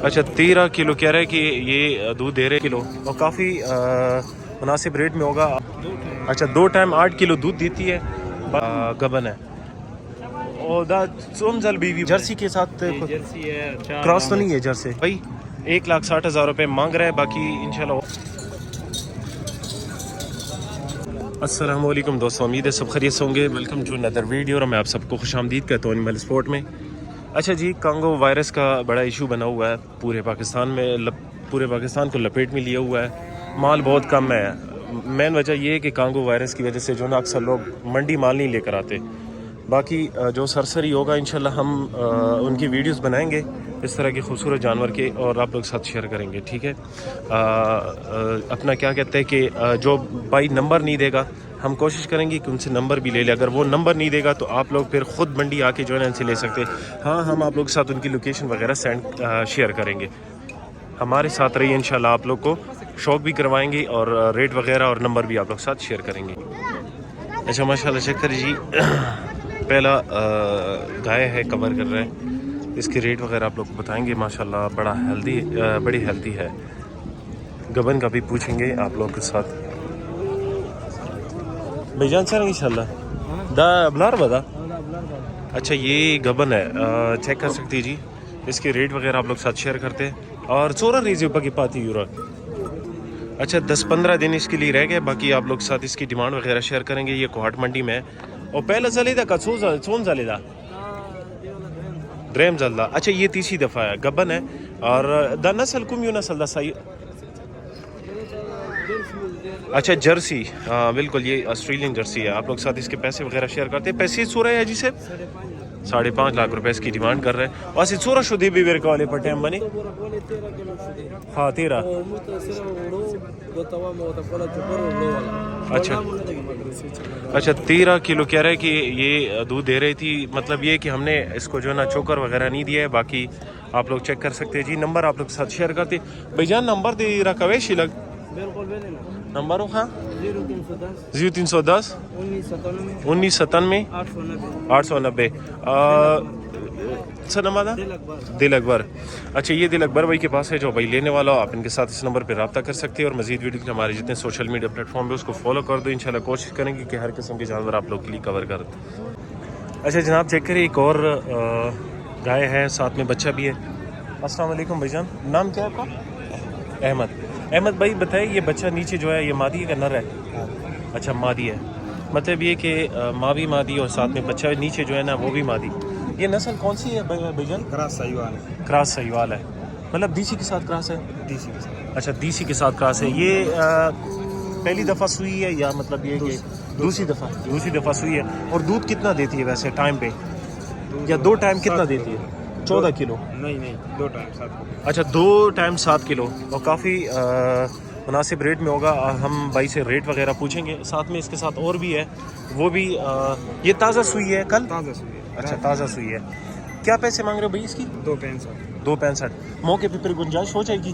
اچھا 13 کلو کہہ رہے ہیں کہ یہ دودھ دے رہے کلو اور کافی مناسب ریٹ میں ہوگا. اچھا 2 ٹائم 8 کلو دودھ دیتی ہے. گبن ہے اور سومزل بیوی جرسی کے ساتھ کراس تو نہیں ہے جرسی بھائی. 1,60,000 روپے مانگ رہے ہیں. باقی انشاءاللہ. السلام علیکم دوستوں, امید ہے سب خیریت سے ہوں گے. ویلکم ٹو ندر ویڈیو اور میں آپ سب کو خوش آمدید کہتا ہوں اینیمل اسپورٹ میں. اچھا جی, کانگو وائرس کا بڑا ایشو بنا ہوا ہے پورے پاکستان میں. پورے پاکستان کو لپیٹ میں لیا ہوا ہے. مال بہت کم ہے. مین وجہ یہ ہے کہ کانگو وائرس کی وجہ سے جو نا اکثر لوگ منڈی مال نہیں لے کر آتے. باقی جو سرسری ہوگا انشاءاللہ ہم ان کی ویڈیوز بنائیں گے اس طرح کے خوبصورت جانور کے اور آپ لوگ ساتھ شیئر کریں گے. ٹھیک ہے, اپنا کیا کہتے ہیں کہ جو بھائی نمبر نہیں دے گا ہم کوشش کریں گے کہ ان سے نمبر بھی لے لیں. اگر وہ نمبر نہیں دے گا تو آپ لوگ پھر خود منڈی آ کے جو ہے نا ان سے لے سکتے. ہاں, ہم آپ لوگ کے ساتھ ان کی لوکیشن وغیرہ شیئر کریں گے. ہمارے ساتھ رہیے, انشاءاللہ آپ لوگ کو شوق بھی کروائیں گے اور ریٹ وغیرہ اور نمبر بھی آپ لوگ ساتھ شیئر کریں گے. اچھا ماشاءاللہ چیک کر جی. پہلا گائے ہے, کور کر رہے ہیں. اس کے ریٹ وغیرہ آپ لوگ کو بتائیں گے. ماشاءاللہ بڑی ہیلدی ہے. گبن کا بھی پوچھیں گے آپ لوگ کے ساتھ. بھائی جان سر انشاءاللہ دا بلار بدا. اچھا یہ گبن ہے, چیک کر سکتی جی. اس کے ریٹ وغیرہ آپ لوگ ساتھ شیئر کرتے ہیں. اور چورا ریزیو پکی پاتی یورا. اچھا 10-15 دن اس کے لیے رہ گئے. باقی آپ لوگ ساتھ اس کی ڈیمانڈ وغیرہ شیئر کریں گے. یہ کوہاٹ منڈی میں ہے. اور پہلا زلیدہ کا سون زلیدہ ڈریم زلدہ. اچھا یہ تیسری دفعہ ہے, گبن ہے. اور دا نسل کم یو نسل دا صحیح. اچھا جرسی, ہاں بالکل یہ آسٹریلین جرسی ہے. آپ لوگ ساتھ اس کے پیسے وغیرہ شیئر کرتے ہیں. پیسے سورہ ہے جی سے 5.5 لاکھ روپے اس کی ڈیمانڈ کر رہے ہیں. اور اسے سورہ شدی بھی میرے کالے پر ٹائم بنے. ہاں 13. اچھا 13 کلو کہہ رہے کہ یہ دودھ دے رہی تھی. مطلب یہ کہ ہم نے اس کو جو ہے نا چوکر وغیرہ نہیں دیا ہے. باقی آپ لوگ چیک کر سکتے ہیں جی. نمبر آپ لوگ ساتھ شیئر کرتے. بھائی جان نمبر دے رکھا ویشی لگ نمبر ہو. ہاں 0310 1997 890 سر نمبر دل اکبر. اچھا یہ دل اکبر بھائی کے پاس ہے جو بھائی لینے والا ہو. آپ ان کے ساتھ اس نمبر پہ رابطہ کر سکتے ہیں. اور مزید ویڈیو کے ہمارے جتنے سوشل میڈیا پلیٹ فارم پہ اس کو فالو کر دو. انشاءاللہ کوشش کریں گے کہ ہر قسم کے جانور آپ لوگ کے لیے کور کر دیں. اچھا جناب چیک کریں, ایک اور گائے ہے, ساتھ میں بچہ بھی ہے. السلام علیکم بھائی جان, نام کیا ہے آپ کا؟ احمد بھائی بتائیں یہ بچہ نیچے جو ہے یہ مادی ہے کہ نر ہے؟ اچھا مادی ہے. مطلب یہ کہ ماں بھی مادی اور ساتھ میں بچہ نیچے جو ہے نا وہ بھی مادی. یہ نسل کون سی ہے بھائی جان؟ کراس سہیوال ہے. مطلب دیسی کے ساتھ کراس ہے؟ دیسی کے ساتھ. اچھا دیسی کے ساتھ کراس ہے. یہ پہلی دفعہ سوئی ہے یا مطلب یہ کہ دوسری دفعہ سوئی ہے؟ اور دودھ کتنا دیتی ہے ویسے ٹائم پہ, یا 2 ٹائم کتنا دیتی ہے؟ 14 کلو. نہیں 2 ٹائم 7 کلو. اچھا 2 ٹائم 7 کلو اور کافی مناسب ریٹ میں ہوگا. ہم بھائی سے ریٹ وغیرہ پوچھیں گے. ساتھ میں اس کے ساتھ اور بھی ہے, وہ بھی یہ تازہ سوئی ہے کل. تازہ سوئی ہے. اچھا تازہ سوئی ہے. کیا پیسے مانگ رہے ہو بھائی اس کی؟ 2.65. موقع پہ پھر گنجائش ہو جائے گی.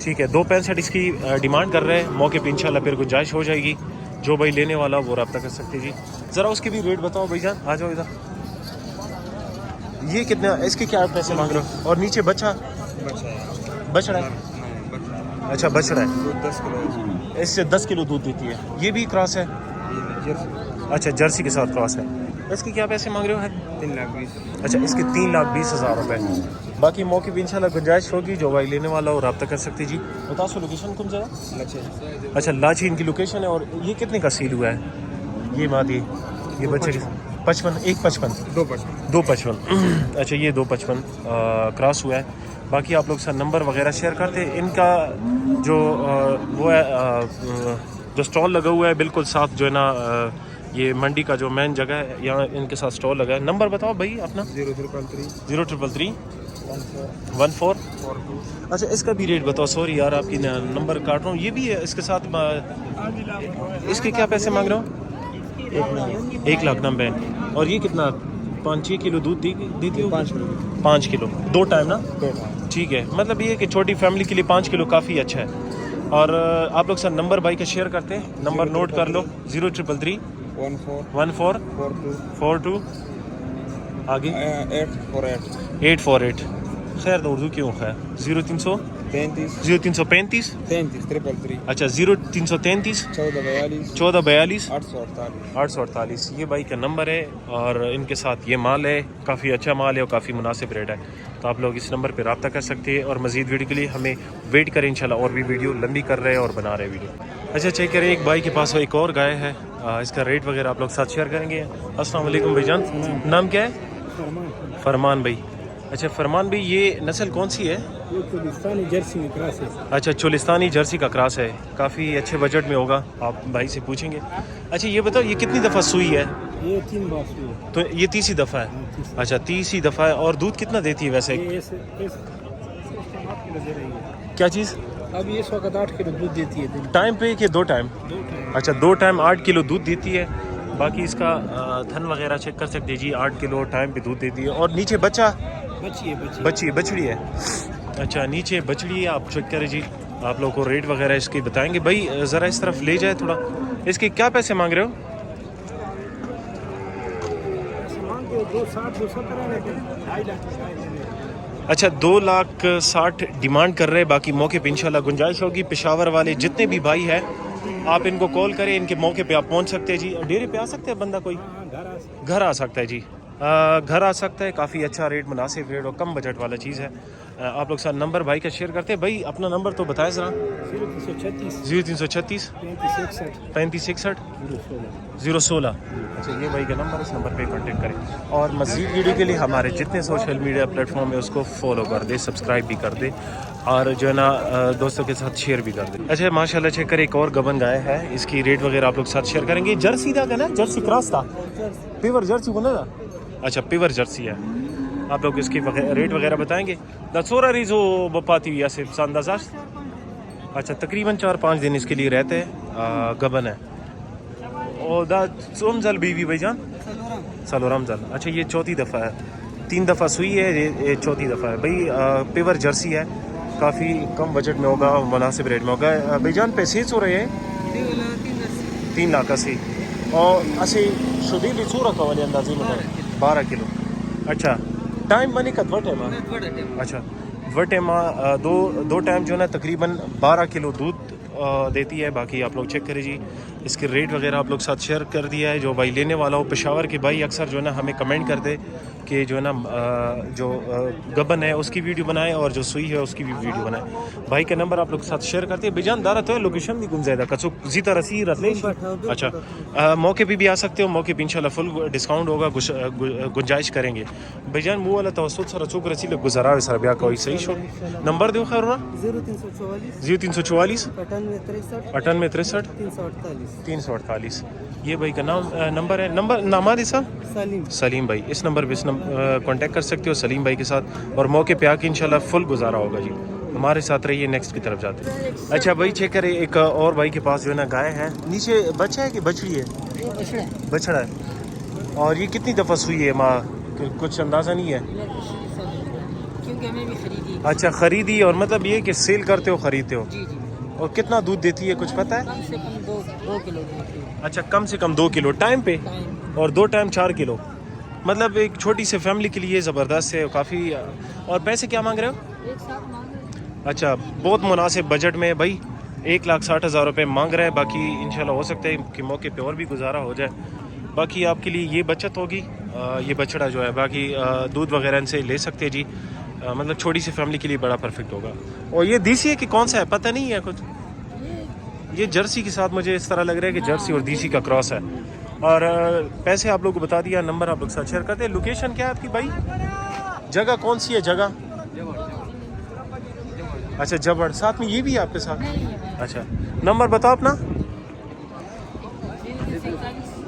ٹھیک ہے 2.65 اس کی ڈیمانڈ کر رہے ہیں. موقع پہ انشاءاللہ پھر گنجائش ہو جائے گی. جو بھائی لینے والا وہ رابطہ کر سکتے جی. ذرا اس کے بھی ریٹ بتاؤ بھائی جان, آ جاؤ ادھر. یہ کتنا, اس کے کیا پیسے مانگ رہے ہو؟ اور نیچے بچہ ہے. اچھا بچ رہا ہے. اس سے 10 کلو دودھ دیتی ہے. یہ بھی کراس ہے. اچھا جرسی کے ساتھ کراس ہے. اس کے کیا پیسے مانگ رہے ہو؟ 3,20,000. اچھا اس کے 3,20,000 روپے. باقی موقع بھی انشاءاللہ گنجائش ہوگی. جو بھائی لینے والا ہو رابطہ کر سکتے جی. بتا سو لوکیشن کون سا ہے؟ اچھا لاچی ان کی لوکیشن ہے. اور یہ کتنے کا سیل ہوا ہے یہ مادی؟ یہ بچے کے 55 2.55. اچھا یہ 2.55 کراس ہوا ہے. باقی آپ لوگ سر نمبر وغیرہ شیئر کرتے ہیں. ان کا جو وہ ہے جو اسٹال لگا ہوا ہے بالکل ساتھ جو ہے نا یہ منڈی کا جو مین جگہ ہے یہاں ان کے ساتھ اسٹال لگا ہے. نمبر بتاؤ بھائی اپنا. 0333 1442. اچھا اس کا بھی ریٹ بتاؤ. سوری یار آپ کی نمبر کاٹ رہا ہوں. یہ بھی ہے اس کے ساتھ. اس کے کیا پیسے مانگ رہے ہو؟ 1,90,000. اور یہ کتنا 5-6 کلو دودھ دیتی ہو؟ 5 کلو 2 ٹائم نا. ٹھیک ہے, مطلب یہ کہ چھوٹی فیملی کے لیے 5 کلو کافی اچھا ہے. اور آپ لوگ سر نمبر بھائی کا شیئر کرتے ہیں. نمبر نوٹ کر لو 0333 1442 آگے 848. خیر تو اردو کیوں ہے 0300 35 0335 33 333 اچھا 0333 1442 1442 848 848 یہ بھائی کا نمبر ہے اور ان کے ساتھ یہ مال ہے، کافی اچھا مال ہے اور کافی مناسب ریٹ ہے، تو آپ لوگ اس نمبر پہ رابطہ کر سکتے ہیں اور مزید ویڈیو کے لیے ہمیں ویٹ کریں انشاءاللہ، اور بھی ویڈیو لمبی کر رہے ہیں اور بنا رہے ویڈیو۔ اچھا چیک کریں، ایک بھائی کے پاس ایک اور گائے ہے، اس کا ریٹ وغیرہ آپ لوگ ساتھ شیئر کریں گے۔ السلام علیکم بھائی جان، نام کیا ہے؟ فرمان بھائی۔ اچھا فرمان بھائی، یہ نسل کون سی ہے؟ یہ چولستانی جرسی میں کراس ہے۔ اچھا چولستانی جرسی کا کراس ہے، کافی اچھے بجٹ میں ہوگا، آپ بھائی سے پوچھیں گے۔ اچھا یہ بتاؤ، یہ کتنی دفعہ سوئی ہے؟ یہ 3 بار سوئی ہے۔ تو یہ تیسری دفعہ ہے؟ اچھا تیسری دفعہ ہے، اور دودھ کتنا دیتی ہے ویسے؟ یہ اس 8 کلو دے رہی ہے۔ کیا چیز؟ اب یہ اس وقت 8 کلو دودھ دیتی ہے دن ٹائم پہ کہ 2 ٹائم؟ 2 ٹائم۔ اچھا 2 ٹائم 8 کلو دودھ دیتی ہے، باقی اس کا تھن وغیرہ چیک کر سکتے جی، 8 کلو ٹائم پہ دودھ دیتی ہے، اور نیچے بچہ بچڑی ہے۔ اچھا نیچے بچڑی ہے، آپ چیک کریں جی، آپ لوگوں کو ریٹ وغیرہ اس کے بتائیں گے۔ بھائی ذرا اس طرف لے جائے تھوڑا، اس کے کیا پیسے مانگ رہے ہو؟ 260 اچھا 2,60,000 ڈیمانڈ کر رہے، باقی موقع پہ انشاءاللہ گنجائش ہوگی۔ پشاور والے جتنے بھی بھائی ہیں آپ ان کو کال کریں، ان کے موقع پہ آپ پہنچ سکتے ہیں جی۔ ڈیرے پہ آ سکتے ہیں بندہ کوئی؟ گھر آ سکتا ہے جی، گھر آ سکتا ہے، کافی اچھا ریٹ، مناسب ریٹ اور کم بجٹ والا چیز ہے۔ آپ لوگ ساتھ نمبر بھائی کا شیئر کرتے ہیں۔ بھائی اپنا نمبر تو بتائیں ذرا۔ 0336 3561 016۔ اچھا یہ بھائی کا نمبر، اس نمبر پہ کانٹیکٹ کریں، اور مزید ویڈیو کے لیے ہمارے جتنے سوشل میڈیا پلیٹ فارم ہے اس کو فالو کر دیں، سبسکرائب بھی کر دیں، اور جو ہے نا دوستوں کے ساتھ شیئر بھی کر دیں۔ اچھا ماشاءاللہ چیک کر، ایک اور گبن گائے ہے، اس کی ریٹ وغیرہ آپ لوگ ساتھ شیئر کریں گے۔ جرسی تھا کہ نا، جرسی کراس تھا، پیور جرسی کو نا؟ اچھا پیور جرسی ہے، آپ لوگ اس کی ریٹ وغیرہ بتائیں گے۔ دسورا ریزو بپاتی ہوئی ایسے اندازہ؟ اچھا تقریباً 4-5 دن اس کے لیے رہتے ہیں، گبن ہے۔ اور دا سومزل بیوی بھائی جان؟ سلورمزل۔ اچھا یہ 4تھی دفعہ ہے، 3 دفعہ سوئی ہے، یہ 4تھی دفعہ ہے۔ بھائی پیور جرسی ہے، کافی کم بجٹ میں ہوگا، مناسب ریٹ میں ہوگا۔ بھائی جان پیسے ہو رہے ہیں 3 لاکھ سے، اور اسی شدیلی سورہ کا والے اندازی میں 12 کلو۔ اچھا ٹائم منی کا 2 ٹائم؟ اچھا 2 ٹائم، 2 ٹائم جو ہے نا تقریباً 12 کلو دودھ دیتی ہے۔ باقی آپ لوگ چیک کریں جی، اس کے ریٹ وغیرہ آپ لوگ ساتھ شیئر کر دیا ہے۔ جو بھائی لینے والا ہو، پشاور کے بھائی اکثر جو ہے نا ہمیں کمنٹ کر دے کہ جو ہے نا جو گبن ہے اس کی ویڈیو بنائے، اور جو سوئی ہے اس کی بھی ویڈیو بنائے۔ بھائی کا نمبر آپ لوگ ساتھ شیئر کرتے ہیں۔ بجان دارا تو ہے لوکیشن بھی گم زیادہ کچھ زیتا رسی رتلیش۔ اچھا موقع پہ بھی آ سکتے ہو، موقع پہ انشاءاللہ فل ڈسکاؤنٹ ہوگا، گنجائش کریں گے۔ بجان مو والا توسط سر چوک رسی لگ گزارا سر بیا کوئی صحیح شو نمبر دیو خیر نا 0344 98 63 348۔ یہ بھائی کا نمبر ہے، نمبر نامہ سا سلیم بھائی، اس نمبر پہ کانٹیکٹ کر سکتے ہو سلیم بھائی کے ساتھ، اور موقع پہ آ کے انشاءاللہ فل گزارا ہوگا جی۔ ہمارے ساتھ رہیے، نیکسٹ کی طرف جاتے ہیں۔ اچھا بھائی چیک کرے، ایک اور بھائی کے پاس جو ہے نا گائے ہے، نیچے بچہ ہے کہ بچڑی ہے؟ بچڑا ہے۔ اور یہ کتنی دفعہ سوئی ہے ماں؟ کچھ اندازہ نہیں ہے؟ اچھا خریدی، اور مطلب یہ کہ سیل کرتے ہو، خریدتے ہو؟ اور کتنا دودھ دیتی ہے کچھ پتہ ہے؟ کم سے کم 2 کلو دیتی ہے۔ اچھا کم سے کم 2 کلو ٹائم پہ، اور 2 ٹائم 4 کلو، مطلب ایک چھوٹی سی فیملی کے لیے زبردست ہے کافی۔ اور پیسے کیا مانگ رہے ہو؟ 1 ساتھ مانگ۔ اچھا بہت مناسب بجٹ میں بھائی، 1,60,000 روپے مانگ رہے ہیں، باقی انشاءاللہ ہو سکتا ہے کہ موقع پہ اور بھی گزارا ہو جائے۔ باقی آپ کے لیے یہ بچت ہوگی، یہ بچڑا جو ہے، باقی دودھ وغیرہ ان سے لے سکتے جی، مطلب چھوٹی سی فیملی کے لیے بڑا پرفیکٹ ہوگا۔ اور یہ دیسی ہے کہ کون سا ہے پتہ نہیں ہے کچھ؟ یہ جرسی کے ساتھ مجھے اس طرح لگ رہا ہے کہ جرسی اور دیسی کا کراس ہے۔ اور پیسے آپ لوگ کو بتا دیا، نمبر آپ لوگ ساتھ شیئر کرتے ہیں۔ لوکیشن کیا ہے آپ کی بھائی؟ جگہ کون سی ہے جگہ؟ اچھا جبڑ، ساتھ میں یہ بھی ہے آپ کے ساتھ؟ اچھا نمبر بتاؤ اپنا۔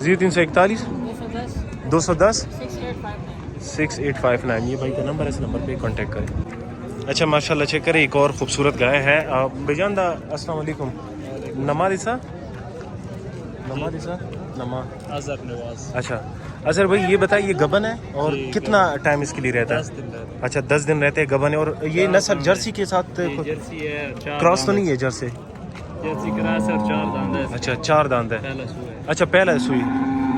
0341 210 6859، یہ بھائی کا نمبر ہے، اس نمبر پہ کانٹیکٹ کریں۔ اچھا ماشاءاللہ چیک کریں، ایک اور خوبصورت گائے ہے۔ بھیجان دا السلام علیکم، نمازا نما اظہر نواز۔ اچھا اظہر بھائی یہ بتائیے، یہ گبن ہے اور کتنا ٹائم اس کے لیے رہتا ہے؟ 10 دن رہتا اچھا 10 دن رہتے ہیں گبن ہے، اور یہ نسل جرسی کے ساتھ ہے۔ جرسی ہے، کراس تو نہیں ہے جرسی؟ جرسی کراس ہے، 4 داند ہے۔ اچھا 4 داند ہے۔ پہلا سوئی ہے، اچھا پہلا سوئی،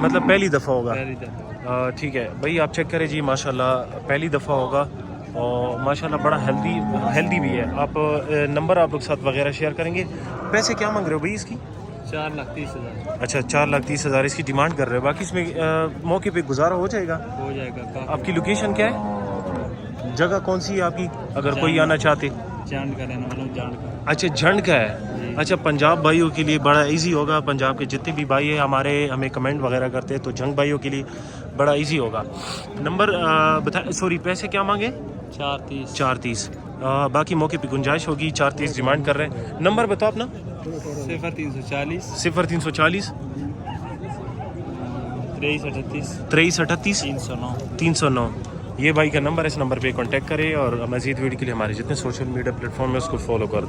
مطلب پہلی دفعہ ہوگا۔ پہلی دفعہ۔ ٹھیک ہے بھائی، آپ چیک کریں جی، ماشاءاللہ پہلی دفعہ ہوگا، اور ماشاءاللہ بڑا ہیلدی بھی ہے. آپ نمبر آپ لوگ ساتھ وغیرہ شیئر کریں گے. پیسے کیا مانگ رہے ہو بھائی اس کی؟ 4,30,000 اچھا 4,30,000 اس کی ڈیمانڈ کر رہے ہیں. باقی اس میں موقع پہ گزارا ہو جائے گا. ہو جائے گا. آپ کی لوکیشن کیا ہے؟ جگہ کون سی ہے آپ کی اگر کوئی آنا چاہتے؟ جانڈ کا رہنا والا جانڈ کا. اچھا جھنڈ کا ہے. اچھا پنجاب بھائیوں کے لیے بڑا ایزی ہوگا. پنجاب کے جتنے بھی بھائی ہیں ہمارے ہمیں کمنٹ وغیرہ کرتے ہیں تو جھنڈ بھائیوں کے لیے بڑا ایزی ہوگا. نمبر سوری پیسے کیا مانگے؟ 4,30. 4,30. باقی موقع پہ گنجائش ہوگی. 4,30 ڈیمانڈ کر رہے ہیں. نمبر بتاؤ اپنا. 0,340 0,340 2338 2338 309. 309. یہ بھائی کا نمبر ہے. اس نمبر پہ کانٹیکٹ کرے اور مزید ویڈیو کے لیے ہمارے جتنے سوشل میڈیا پلیٹ فارم ہے اس کو فالو کر دیں.